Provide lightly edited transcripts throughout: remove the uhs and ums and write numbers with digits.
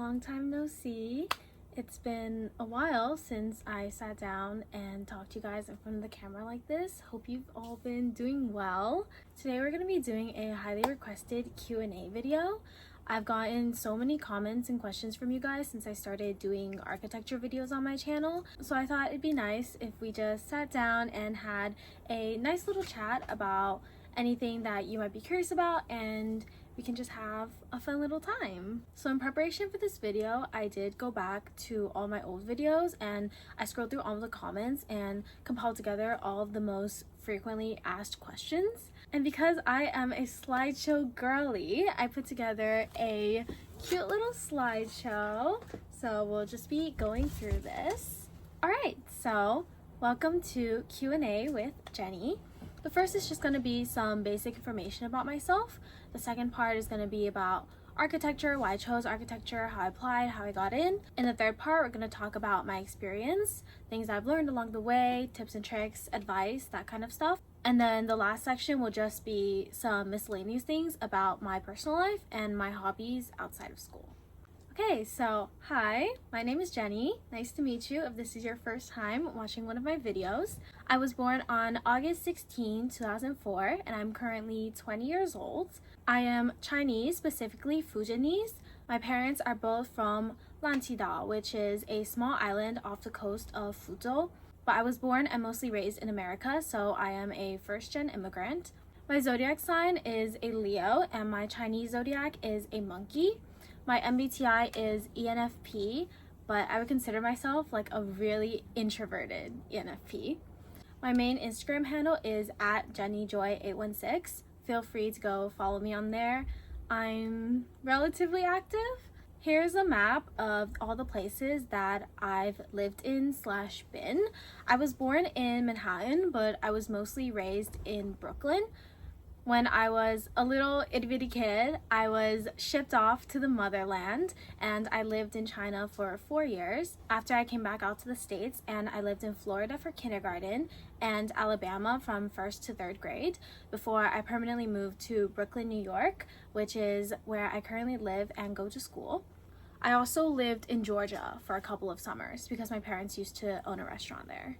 long time no see. It's been a while since I sat down and talked to you guys in front of the camera like this. Hope you've all been doing well. Today we're going to be doing a highly requested Q&A video. I've gotten so many comments and questions from you guys since I started doing architecture videos on my channel. So I thought it'd be nice if we just sat down and had a nice little chat about anything that you might be curious about, and we can just have a fun little time. So in preparation for this video, I did go back to all my old videos and I scrolled through all of the comments and compiled together all of the most frequently asked questions. And because I am a slideshow girly, I put together a cute little slideshow. So we'll just be going through this. All right, so welcome to Q&A with Jenny. The first is just going to be some basic information about myself. The second part is going to be about architecture, why I chose architecture, how I applied, how I got in. In the third part, we're going to talk about my experience, things I've learned along the way, tips and tricks, advice, that kind of stuff. And then the last section will just be some miscellaneous things about my personal life and my hobbies outside of school. Okay, so hi, my name is Jenny. Nice to meet you if this is your first time watching one of my videos. I was born on August 16, 2004, and I'm currently 20 years old. I am Chinese, specifically Fujianese. My parents are both from Lantidao, which is a small island off the coast of Fuzhou. But I was born and mostly raised in America, so I am a first-gen immigrant. My zodiac sign is a Leo, and my Chinese zodiac is a monkey. My MBTI is ENFP, but I would consider myself like a really introverted ENFP. My main Instagram handle is @JennyJoy816. Feel free to go follow me on there. I'm relatively active. Here's a map of all the places that I've lived in / been. I was born in Manhattan, but I was mostly raised in Brooklyn. When I was a little itty-bitty kid, I was shipped off to the motherland and I lived in China for 4 years. After I came back out to the States, and I lived in Florida for kindergarten and Alabama from 1st to 3rd grade before I permanently moved to Brooklyn, New York, which is where I currently live and go to school. I also lived in Georgia for a couple of summers because my parents used to own a restaurant there.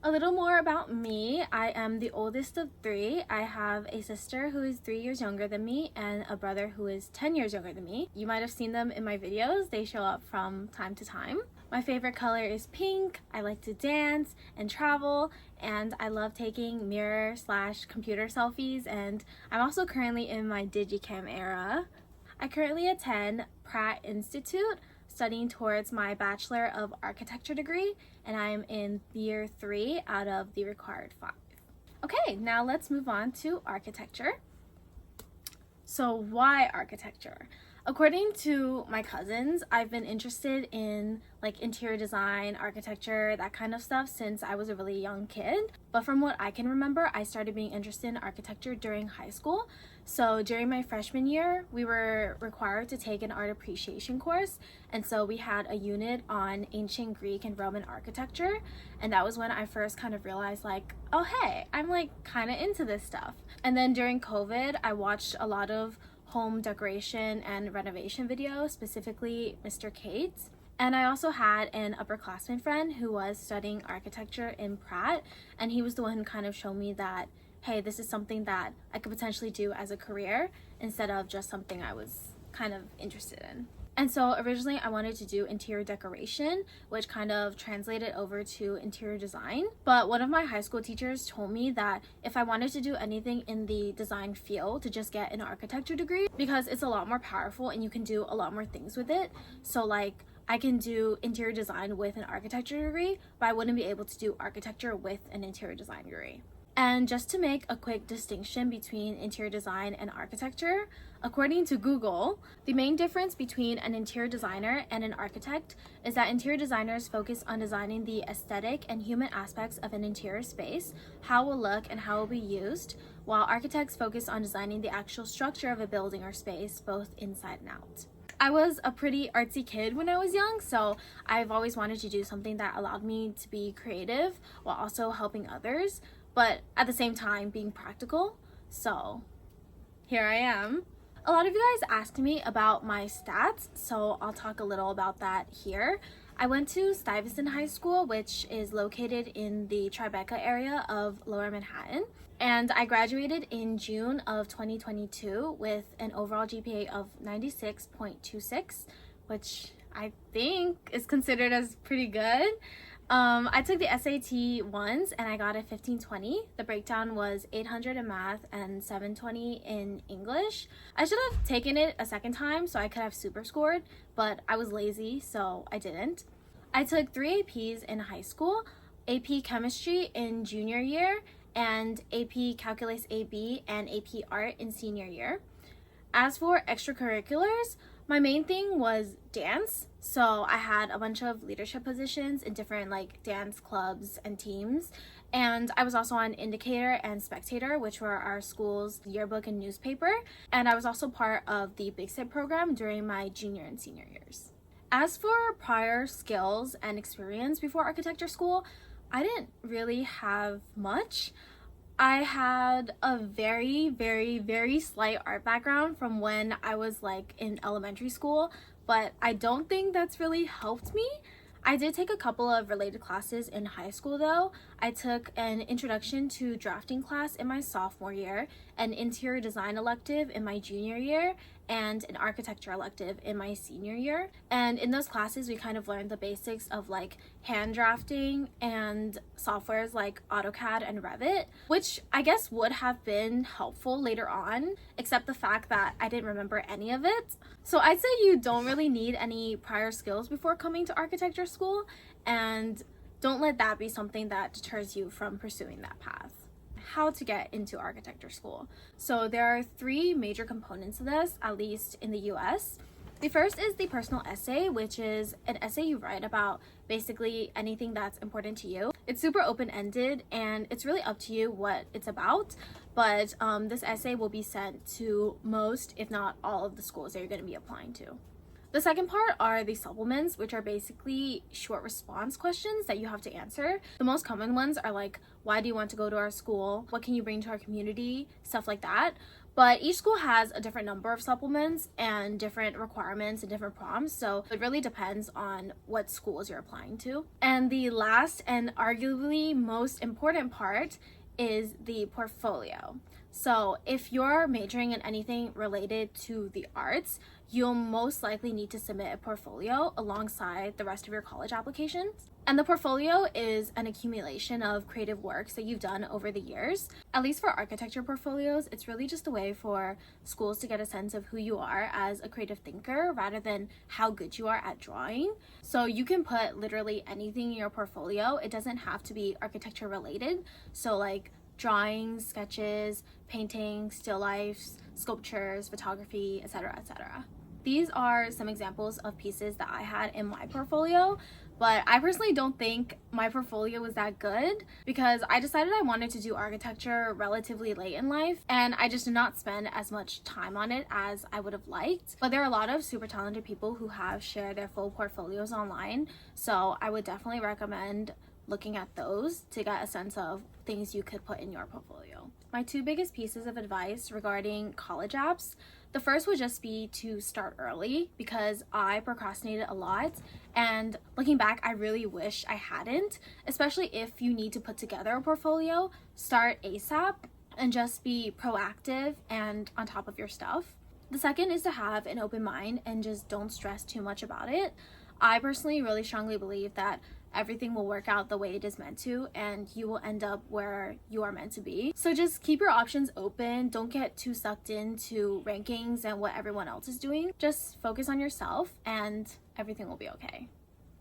A little more about me. I am the oldest of 3. I have a sister who is 3 years younger than me and a brother who is 10 years younger than me. You might have seen them in my videos. They show up from time to time. My favorite color is pink. I like to dance and travel, and I love taking mirror / computer selfies, and I'm also currently in my digicam era. I currently attend Pratt Institute, studying towards my Bachelor of Architecture degree, and I'm in year 3 out of the required 5. Okay, now let's move on to architecture. So why architecture? According to my cousins, I've been interested in like interior design, architecture, that kind of stuff since I was a really young kid. But from what I can remember, I started being interested in architecture during high school. So during my freshman year, we were required to take an art appreciation course. And so we had a unit on ancient Greek and Roman architecture. And that was when I first kind of realized like, oh hey, I'm like kind of into this stuff. And then during COVID, I watched a lot of home decoration and renovation videos, specifically Mr. Kate's. And I also had an upperclassman friend who was studying architecture in Pratt, and he was the one who kind of showed me that, hey, this is something that I could potentially do as a career instead of just something I was kind of interested in. And so originally I wanted to do interior decoration, which kind of translated over to interior design. But one of my high school teachers told me that if I wanted to do anything in the design field, to just get an architecture degree because it's a lot more powerful and you can do a lot more things with it. So like I can do interior design with an architecture degree, but I wouldn't be able to do architecture with an interior design degree. And just to make a quick distinction between interior design and architecture, according to Google, the main difference between an interior designer and an architect is that interior designers focus on designing the aesthetic and human aspects of an interior space, how it will look and how it will be used, while architects focus on designing the actual structure of a building or space, both inside and out. I was a pretty artsy kid when I was young, so I've always wanted to do something that allowed me to be creative while also helping others, but at the same time being practical. So here I am. A lot of you guys asked me about my stats, so I'll talk a little about that here. I went to Stuyvesant High School, which is located in the Tribeca area of Lower Manhattan, and I graduated in June of 2022 with an overall GPA of 96.26, which I think is considered as pretty good. I took the SAT once and I got a 1520. The breakdown was 800 in math and 720 in English. I should have taken it a second time so I could have super scored, but I was lazy, so I didn't. I took 3 APs in high school, AP Chemistry in junior year, and AP Calculus AB and AP Art in senior year. As for extracurriculars, my main thing was dance. So I had a bunch of leadership positions in different like dance clubs and teams. And I was also on Indicator and Spectator, which were our school's yearbook and newspaper. And I was also part of the Big Sit program during my junior and senior years. As for prior skills and experience before architecture school, I didn't really have much. I had a very slight art background from when I was like in elementary school, but I don't think that's really helped me. I did take a couple of related classes in high school though. I took an introduction to drafting class in my sophomore year, an interior design elective in my junior year, and an architecture elective in my senior year. And in those classes, we kind of learned the basics of like hand drafting and softwares like AutoCAD and Revit, which I guess would have been helpful later on, except the fact that I didn't remember any of it. So I'd say you don't really need any prior skills before coming to architecture school, and don't let that be something that deters you from pursuing that path. How to get into architecture school. So there are 3 major components of this, at least in the US. The first is the personal essay, which is an essay you write about basically anything that's important to you. It's super open-ended and it's really up to you what it's about, but this essay will be sent to most, if not all, of the schools that you're going to be applying to. The second part are the supplements, which are basically short response questions that you have to answer. The most common ones are like, why do you want to go to our school? What can you bring to our community? Stuff like that. But each school has a different number of supplements and different requirements and different prompts, so it really depends on what schools you're applying to. And the last and arguably most important part is the portfolio. So if you're majoring in anything related to the arts, you'll most likely need to submit a portfolio alongside the rest of your college applications. And the portfolio is an accumulation of creative works that you've done over the years. At least for architecture portfolios, it's really just a way for schools to get a sense of who you are as a creative thinker rather than how good you are at drawing. So you can put literally anything in your portfolio. It doesn't have to be architecture related. So like drawings, sketches, paintings, still lifes, sculptures, photography, etc., etc. These are some examples of pieces that I had in my portfolio, but I personally don't think my portfolio was that good because I decided I wanted to do architecture relatively late in life and I just did not spend as much time on it as I would have liked. But there are a lot of super talented people who have shared their full portfolios online, so I would definitely recommend looking at those to get a sense of things you could put in your portfolio. My 2 biggest pieces of advice regarding college apps. The first would just be to start early because I procrastinated a lot, and looking back, I really wish I hadn't, especially if you need to put together a portfolio. Start ASAP and just be proactive and on top of your stuff. The second is to have an open mind and just don't stress too much about it. I personally really strongly believe that everything will work out the way it is meant to and you will end up where you are meant to be. So just keep your options open. Don't get too sucked into rankings and what everyone else is doing. Just focus on yourself and everything will be okay.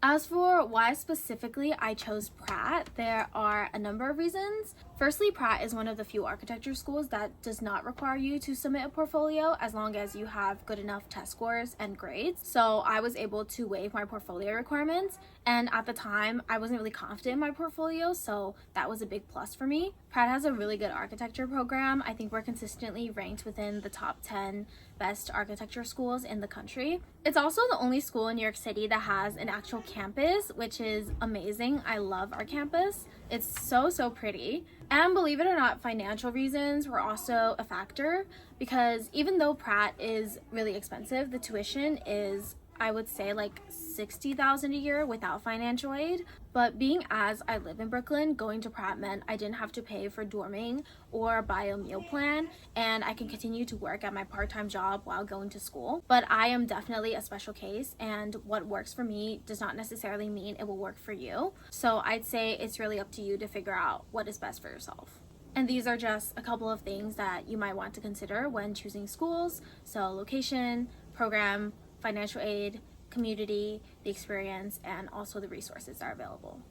As for why specifically I chose Pratt, there are a number of reasons. Firstly, Pratt is one of the few architecture schools that does not require you to submit a portfolio as long as you have good enough test scores and grades. So I was able to waive my portfolio requirements, and at the time I wasn't really confident in my portfolio, so that was a big plus for me. Pratt has a really good architecture program. I think we're consistently ranked within the top 10 best architecture schools in the country. It's also the only school in New York City that has an actual campus, which is amazing. I love our campus. It's so pretty. And believe it or not, financial reasons were also a factor, because even though Pratt is really expensive, the tuition is, I would say, like $60,000 a year without financial aid. But being as I live in Brooklyn, going to Pratt meant I didn't have to pay for dorming or buy a meal plan, and I can continue to work at my part-time job while going to school. But I am definitely a special case, and what works for me does not necessarily mean it will work for you. So I'd say it's really up to you to figure out what is best for yourself. And these are just a couple of things that you might want to consider when choosing schools. So location, program, financial aid, community, the experience, and also the resources that are available.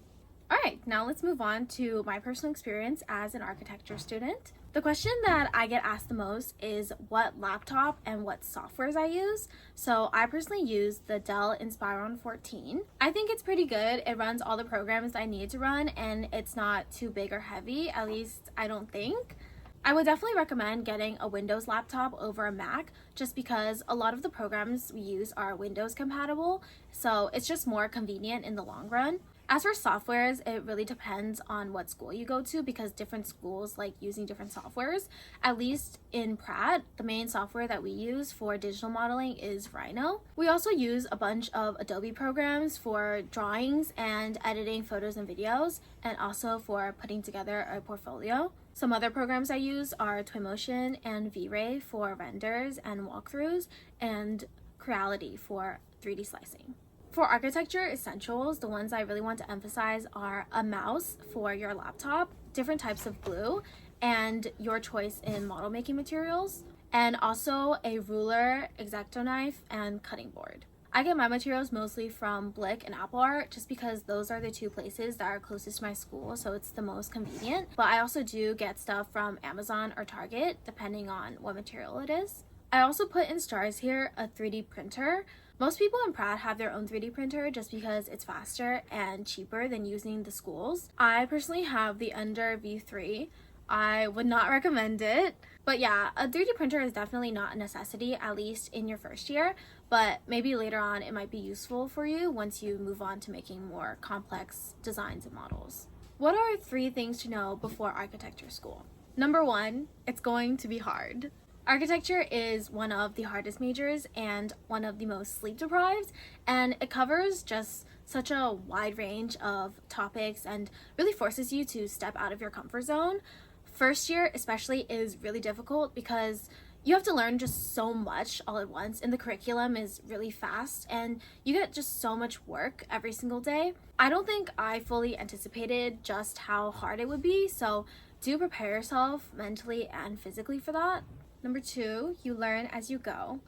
All right, now let's move on to my personal experience as an architecture student. The question that I get asked the most is what laptop and what softwares I use. So I personally use the Dell Inspiron 14. I think it's pretty good. It runs all the programs I need to run, and it's not too big or heavy, at least I don't think. I would definitely recommend getting a Windows laptop over a Mac, just because a lot of the programs we use are Windows compatible, so it's just more convenient in the long run. As for softwares, it really depends on what school you go to, because different schools like using different softwares. At least in Pratt, the main software that we use for digital modeling is Rhino. We also use a bunch of Adobe programs for drawings and editing photos and videos, and also for putting together a portfolio. Some other programs I use are Twinmotion and V-Ray for renders and walkthroughs, and Creality for 3D slicing. For architecture essentials, the ones I really want to emphasize are a mouse for your laptop, different types of glue, and your choice in model making materials, and also a ruler, X-Acto knife, and cutting board. I get my materials mostly from Blick and Apple Art, just because those are the two places that are closest to my school, so it's the most convenient. But I also do get stuff from Amazon or Target, depending on what material it is. I also put in stars here a 3D printer. Most people in Pratt have their own 3D printer just because it's faster and cheaper than using the schools. I personally have the Ender V3. I would not recommend it. But yeah, a 3D printer is definitely not a necessity, at least in your first year, but maybe later on it might be useful for you once you move on to making more complex designs and models. What are 3 things to know before architecture school? Number 1, it's going to be hard. Architecture is one of the hardest majors and one of the most sleep deprived, and it covers just such a wide range of topics and really forces you to step out of your comfort zone. First year especially is really difficult because you have to learn just so much all at once, and the curriculum is really fast and you get just so much work every single day. I don't think I fully anticipated just how hard it would be, so do prepare yourself mentally and physically for that. Number 2, you learn as you go.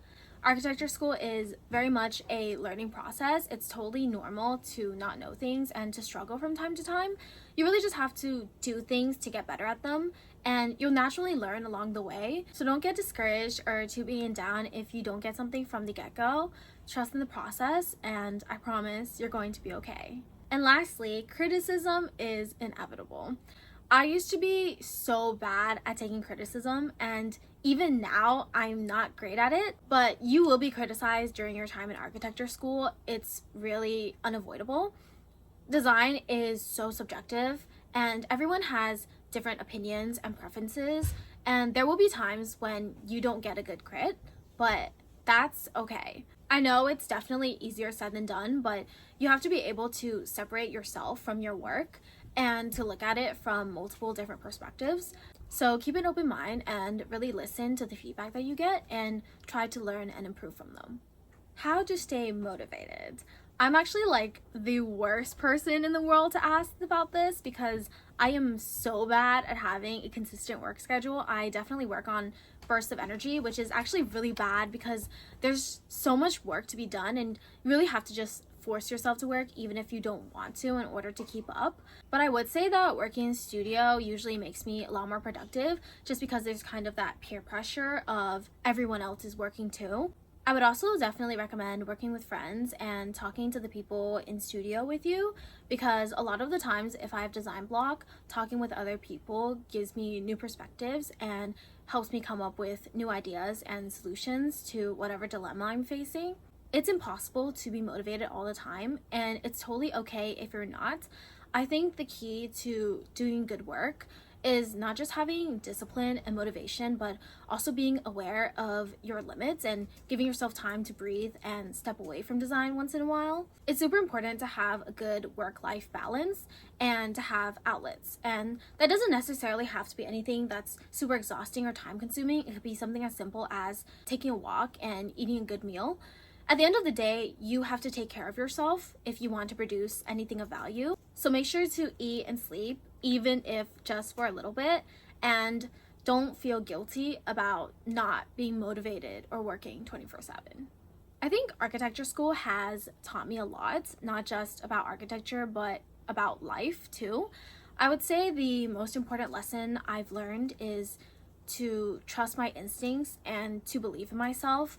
Architecture school is very much a learning process. It's totally normal to not know things and to struggle from time to time. You really just have to do things to get better at them, and you'll naturally learn along the way. So don't get discouraged or too beaten down if you don't get something from the get-go. Trust in the process, and I promise you're going to be okay. And lastly, criticism is inevitable. I used to be so bad at taking criticism, and even now I'm not great at it, but you will be criticized during your time in architecture school. It's really unavoidable. Design is so subjective, and everyone has different opinions and preferences, and there will be times when you don't get a good crit, but that's okay. I know it's definitely easier said than done, but you have to be able to separate yourself from your work and to look at it from multiple different perspectives. So keep an open mind and really listen to the feedback that you get and try to learn and improve from them. How to stay motivated? I'm actually like the worst person in the world to ask about this because I am so bad at having a consistent work schedule. I definitely work on bursts of energy, which is actually really bad because there's so much work to be done and you really have to just force yourself to work even if you don't want to in order to keep up. But I would say that working in studio usually makes me a lot more productive just because there's kind of that peer pressure of everyone else is working too. I would also definitely recommend working with friends and talking to the people in studio with you, because a lot of the times if I have design block, talking with other people gives me new perspectives and helps me come up with new ideas and solutions to whatever dilemma I'm facing. It's impossible to be motivated all the time, and it's totally okay if you're not. I think the key to doing good work is not just having discipline and motivation, but also being aware of your limits and giving yourself time to breathe and step away from design once in a while. It's super important to have a good work-life balance and to have outlets. And that doesn't necessarily have to be anything that's super exhausting or time-consuming. It could be something as simple as taking a walk and eating a good meal. At the end of the day, you have to take care of yourself if you want to produce anything of value. So make sure to eat and sleep, even if just for a little bit, and don't feel guilty about not being motivated or working 24/7. I think architecture school has taught me a lot, not just about architecture, but about life too. I would say the most important lesson I've learned is to trust my instincts and to believe in myself.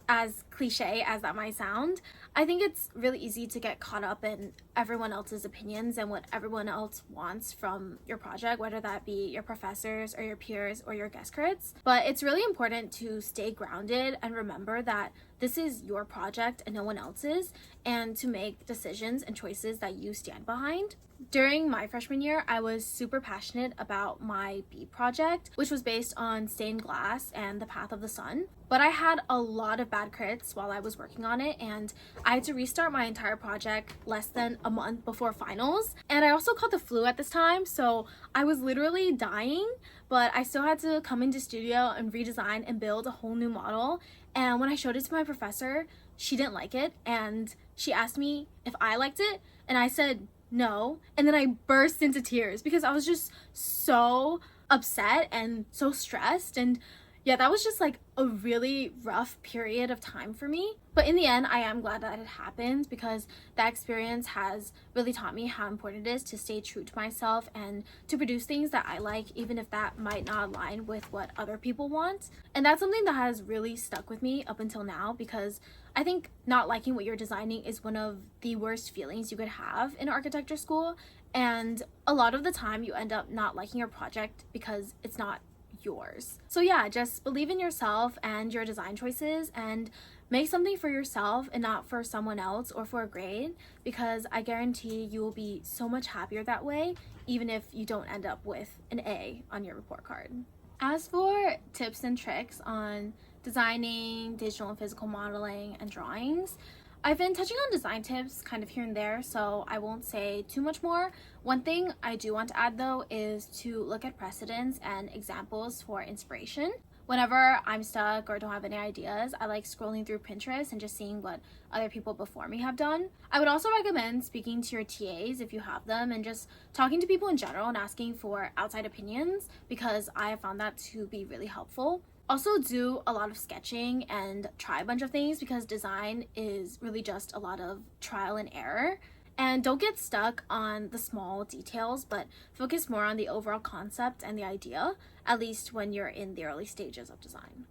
As cliche as that might sound, I think it's really easy to get caught up in everyone else's opinions and what everyone else wants from your project, whether that be your professors or your peers or your guest crits. But it's really important to stay grounded and remember that this is your project and no one else's, and to make decisions and choices that you stand behind. During my freshman year, I was super passionate about my B project, which was based on stained glass and the path of the sun. But I had a lot of bad crits while I was working on it, and I had to restart my entire project less than a month before finals. And I also caught the flu at this time, so I was literally dying, but I still had to come into studio and redesign and build a whole new model. And when I showed it to my professor, she didn't like it, and she asked me if I liked it, and I said no, and then I burst into tears because I was just so upset and so stressed. And yeah, that was just like a really rough period of time for me. But in the end, I am glad that it happened, because that experience has really taught me how important it is to stay true to myself and to produce things that I like, even if that might not align with what other people want. And that's something that has really stuck with me up until now, because I think not liking what you're designing is one of the worst feelings you could have in architecture school. And a lot of the time you end up not liking your project because it's not yours. So yeah, just believe in yourself and your design choices, and make something for yourself and not for someone else or for a grade, because I guarantee you will be so much happier that way, even if you don't end up with an A on your report card. As for tips and tricks on designing, digital and physical modeling, and drawings, I've been touching on design tips kind of here and there, so I won't say too much more. One thing I do want to add though is to look at precedents and examples for inspiration. Whenever I'm stuck or don't have any ideas, I like scrolling through Pinterest and just seeing what other people before me have done. I would also recommend speaking to your TAs if you have them, and just talking to people in general and asking for outside opinions, because I have found that to be really helpful. Also do a lot of sketching and try a bunch of things, because design is really just a lot of trial and error. And don't get stuck on the small details, but focus more on the overall concept and the idea, at least when you're in the early stages of design.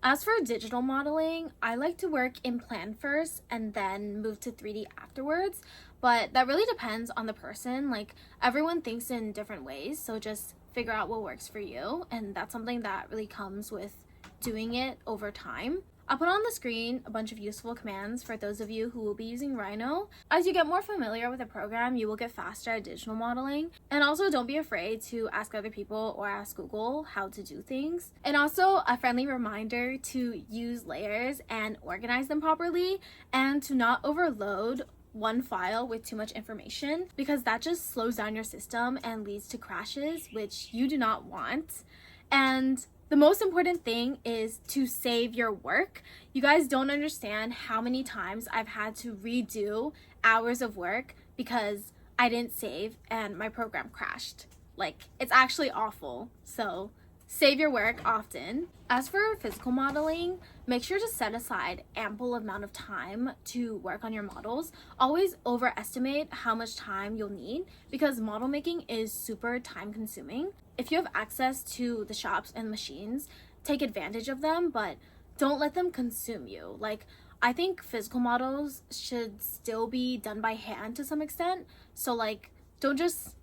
As for digital modeling, I like to work in plan first and then move to 3D afterwards, but that really depends on the person. Like, everyone thinks in different ways, so just figure out what works for you, and that's something that really comes with doing it over time. I'll put on the screen a bunch of useful commands for those of you who will be using Rhino. As you get more familiar with the program, you will get faster at digital modeling. And also, don't be afraid to ask other people or ask Google how to do things. And also, a friendly reminder to use layers and organize them properly, and to not overload one file with too much information, because that just slows down your system and leads to crashes, which you do not want. And the most important thing is to save your work. You guys don't understand how many times I've had to redo hours of work because I didn't save and my program crashed. Like, it's actually awful. So save your work often. As for physical modeling, make sure to set aside ample amount of time to work on your models. Always overestimate how much time you'll need, because model making is super time consuming. If you have access to the shops and machines, take advantage of them, but don't let them consume you. Like, I think physical models should still be done by hand to some extent. So like, don't just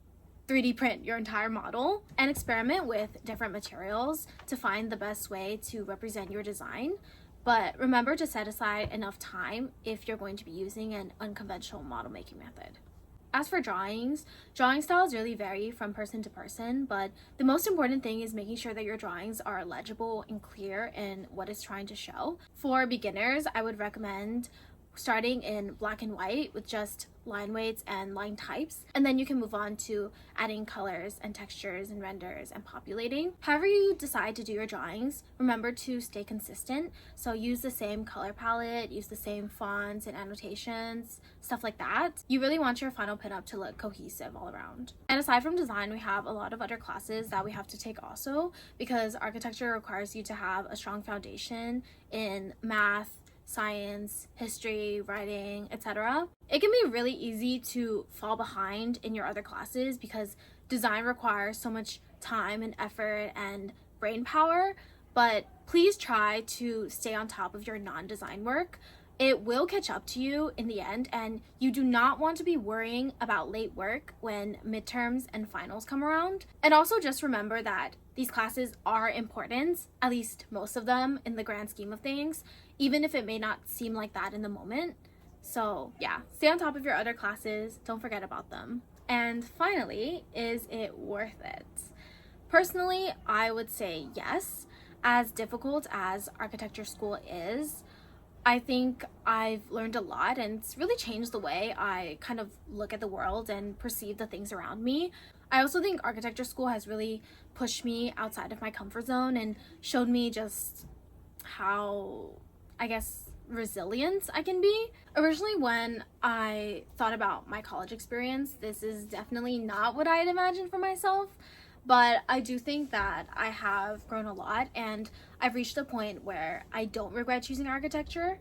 3D print your entire model, and experiment with different materials to find the best way to represent your design. But remember to set aside enough time if you're going to be using an unconventional model making method. As for drawings, drawing styles really vary from person to person, but the most important thing is making sure that your drawings are legible and clear in what it's trying to show. For beginners, I would recommend starting in black and white with just line weights and line types, and then you can move on to adding colors and textures and renders and populating. However you decide to do your drawings, remember to stay consistent. So use the same color palette, use the same fonts and annotations, stuff like that. You really want your final pinup to look cohesive all around. And aside from design, we have a lot of other classes that we have to take also, because architecture requires you to have a strong foundation in math, science, history, writing, etc. It can be really easy to fall behind in your other classes because design requires so much time and effort and brain power, but please try to stay on top of your non-design work. It will catch up to you in the end, and you do not want to be worrying about late work when midterms and finals come around. And also just remember that these classes are important, at least most of them in the grand scheme of things, even if it may not seem like that in the moment. So yeah, stay on top of your other classes, don't forget about them. And finally, is it worth it? Personally, I would say yes. As difficult as architecture school is, I think I've learned a lot, and it's really changed the way I kind of look at the world and perceive the things around me. I also think architecture school has really pushed me outside of my comfort zone and showed me just how, I guess, resilient I can be. Originally, when I thought about my college experience, this is definitely not what I had imagined for myself. But I do think that I have grown a lot, and I've reached a point where I don't regret choosing architecture.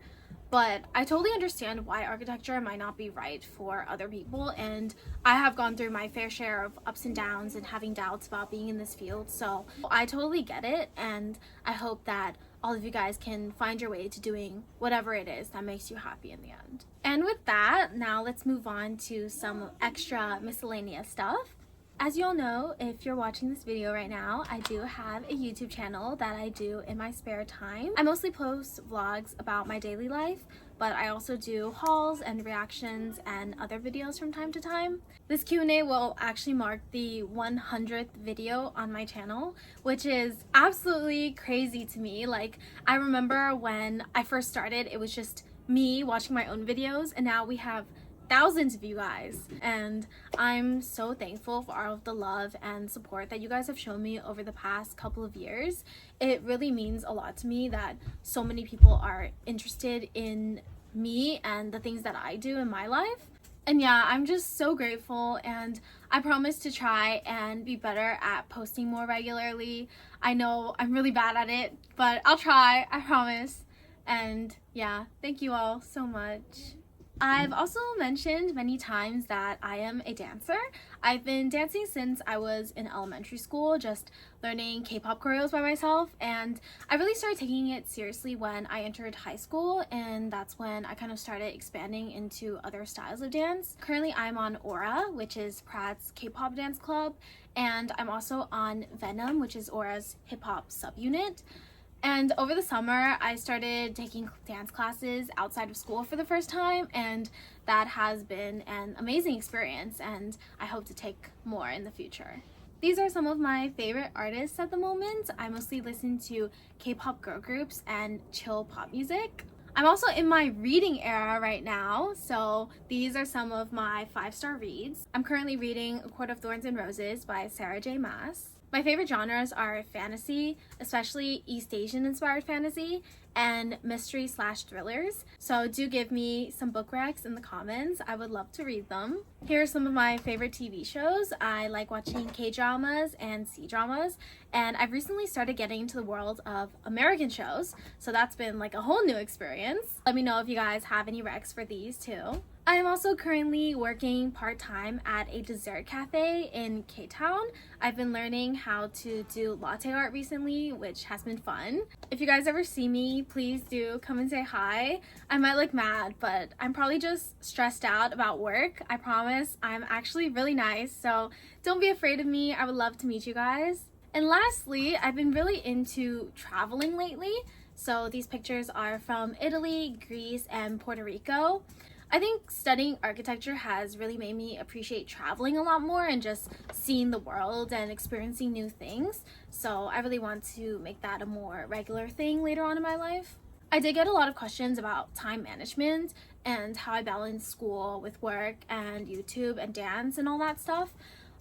But I totally understand why architecture might not be right for other people, and I have gone through my fair share of ups and downs and having doubts about being in this field. So I totally get it, and I hope that all of you guys can find your way to doing whatever it is that makes you happy in the end. And with that, now let's move on to some extra miscellaneous stuff. As you all know, if you're watching this video right now, I do have a YouTube channel that I do in my spare time. I mostly post vlogs about my daily life, but I also do hauls and reactions and other videos from time to time. This Q&A will actually mark the 100th video on my channel, which is absolutely crazy to me. Like, I remember when I first started, it was just me watching my own videos, and now we have thousands of you guys, and I'm so thankful for all of the love and support that you guys have shown me over the past couple of years. It really means a lot to me that so many people are interested in me and the things that I do in my life. And yeah, I'm just so grateful, and I promise to try and be better at posting more regularly. I know I'm really bad at it, but I'll try, I promise. And yeah, thank you all so much. I've also mentioned many times that I am a dancer. I've been dancing since I was in elementary school, just learning K-pop choreos by myself, and I really started taking it seriously when I entered high school, and that's when I kind of started expanding into other styles of dance. Currently, I'm on Aura, which is Pratt's K-pop dance club, and I'm also on Venom, which is Aura's hip-hop subunit. And over the summer, I started taking dance classes outside of school for the first time, and that has been an amazing experience, and I hope to take more in the future. These are some of my favorite artists at the moment. I mostly listen to K-pop girl groups and chill pop music. I'm also in my reading era right now, so these are some of my 5-star reads. I'm currently reading A Court of Thorns and Roses by Sarah J. Maas. My favorite genres are fantasy, especially East Asian inspired fantasy, and mystery/thrillers. So do give me some book recs in the comments. I would love to read them. Here are some of my favorite TV shows. I like watching K-dramas and C-dramas, and I've recently started getting into the world of American shows, so that's been like a whole new experience. Let me know if you guys have any recs for these too. I am also currently working part-time at a dessert cafe in K-Town. I've been learning how to do latte art recently, which has been fun. If you guys ever see me, please do come and say hi. I might look mad, but I'm probably just stressed out about work. I promise I'm actually really nice, so don't be afraid of me. I would love to meet you guys. And lastly, I've been really into traveling lately. So these pictures are from Italy, Greece, and Puerto Rico. I think studying architecture has really made me appreciate traveling a lot more and just seeing the world and experiencing new things. So I really want to make that a more regular thing later on in my life. I did get a lot of questions about time management and how I balance school with work and YouTube and dance and all that stuff.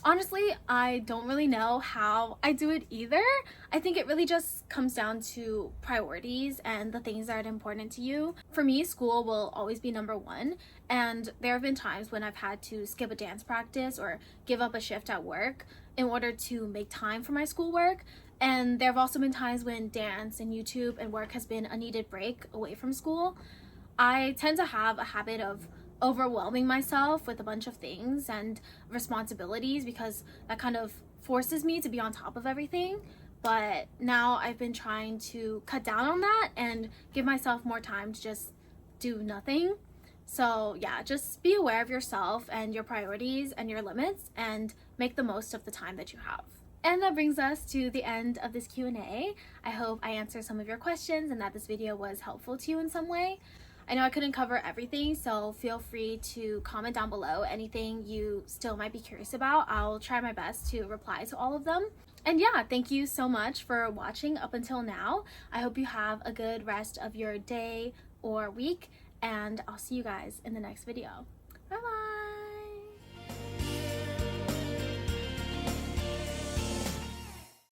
Honestly, I don't really know how I do it either. I think it really just comes down to priorities and the things that are important to you. For me, school will always be number one, and there have been times when I've had to skip a dance practice or give up a shift at work in order to make time for my schoolwork. And there have also been times when dance and YouTube and work has been a needed break away from school. I tend to have a habit of overwhelming myself with a bunch of things and responsibilities because that kind of forces me to be on top of everything. But now I've been trying to cut down on that and give myself more time to just do nothing. So yeah, just be aware of yourself and your priorities and your limits and make the most of the time that you have. And that brings us to the end of this Q&A. I hope I answered some of your questions and that this video was helpful to you in some way. I know I couldn't cover everything, so feel free to comment down below anything you still might be curious about. I'll try my best to reply to all of them. And yeah, thank you so much for watching up until now. I hope you have a good rest of your day or week, and I'll see you guys in the next video. Bye bye!